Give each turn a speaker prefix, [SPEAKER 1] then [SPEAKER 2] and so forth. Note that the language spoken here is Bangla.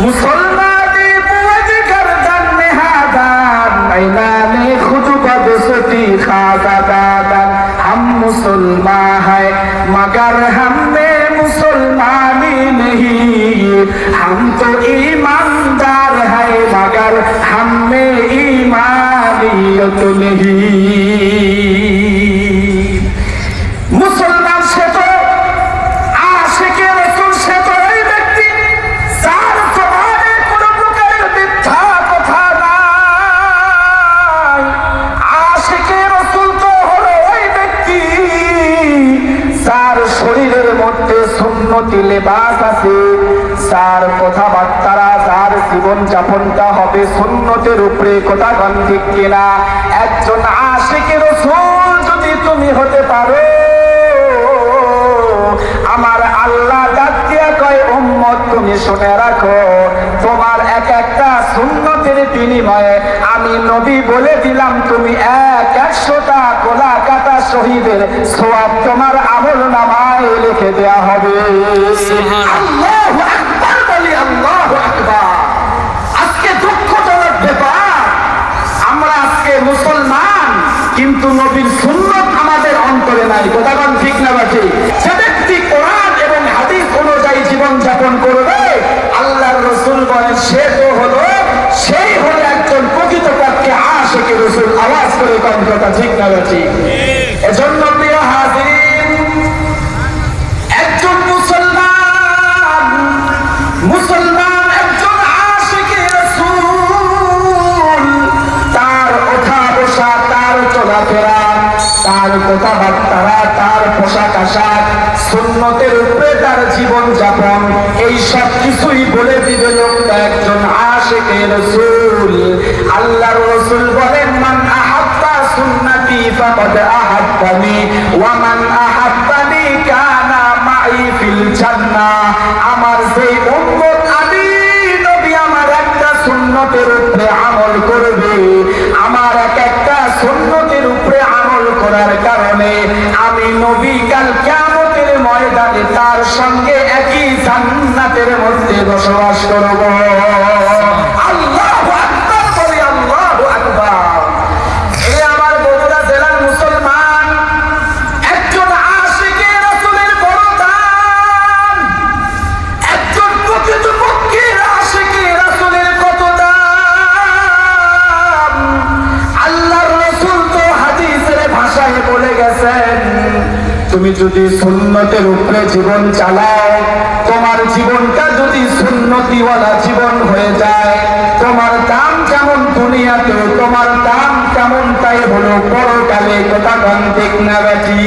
[SPEAKER 1] मुसलमानी बुझ गर्दन निहादान मैदाने खुद बदसती खादादान हम मुसलमान है मगर हमें मुसलमानी नहीं हम तो ईमानदार है मगर हमें ईमानियत नहीं मुसलमान से तो आशिके रसूल से तो এই ব্যক্তি যার জবানে কোনো প্রকারের মিথ্যা কথা নাই আশিকে রসূল তো হলো ওই ব্যক্তি যার শরীরের মধ্যে সুন্নতি লেবাস আছে যার কথাবার্তারা যার জীবন যাপনটা হবে সুন্নতের উপরে কথা গান ঠিক কিনা একজন আশিকে রসূল যদি তুমি হতে পারো আমার আল্লাহ ডাক দিয়া কয় উম্মত তুমি শুনে রাখো তোমার এক একটা সুন্নতের বিনিময়ে আমি নবী বলে দিলাম তুমি 100টা কোলা কাটা শহীদের সওয়াব তোমার আমলনামায় লিখে দেয়া হবে আল্লাহু আকবার বলি আল্লাহু আকবার আজকে দুঃখজনক ব্যাপার আমরা আজকে মুসলমান কিন্তু নবীর সুন্নাত আমাদের অন্তরে নাই কথা কোন ঠিক না বাকি যে ব্যক্তি কোরআন এবং হাদিস অনুযায়ী জীবন যাপন করবে আল্লাহর রাসূল বলেন সেই হলো একজন প্রকৃতপক্ষে আশিকে রাসূল আওয়াজ করে কোন কথা ঠিক না বাকি এজন্য প্রিয় হাজিরিন একজন মুসলমান একজন আশিকে রাসূল তার ওঠা বসা তার চলাফেরা তার কথাবার্তা তার পোশাক আশাক সুন্নতের উপরে তার জীবন যাপন এই সব কিছুই বলে দিবে লোকটা একজন আশিকে রাসূল আল্লাহর রাসূল বলেন মান আহাব্বা সুন্নতি ফাকাদ আহাব্বানি ওয়া মান আহাব্বানি কানা মাই ফিল জান্নাহ আমার সেই উম্মত আমি নবী আমার একটা সুন্নতের উপরে আমল করবে আমার একটা সুন্নতের উপরে আমল করার কারণে আমি নবী কাল কিয়ামতের ময়দানে তার সঙ্গে একই জান্নাতের মধ্যে বসবাস করব আল্লাহু আকবার বলি আল্লাহু আকবার এই আমার বন্ধুরা জেলার মুসলমান একজন আশিকে রাসূলের বড় দান একজন প্রকৃতপক্ষে আশিকে রাসূলের কত দাম আল্লাহর রাসূল তো হাদিসের ভাষায় বলে গেছেন তুমি যদি সুন্নতের উপরে জীবন চালাও তোমার জীবনটা যদি সুন্নতিওয়ালা জীবন হয়ে যায় তোমার দাম যেমন দুনিয়াতে তোমার দাম তেমন তাই হলো পরকালে কথা গান ঠিক না বাকি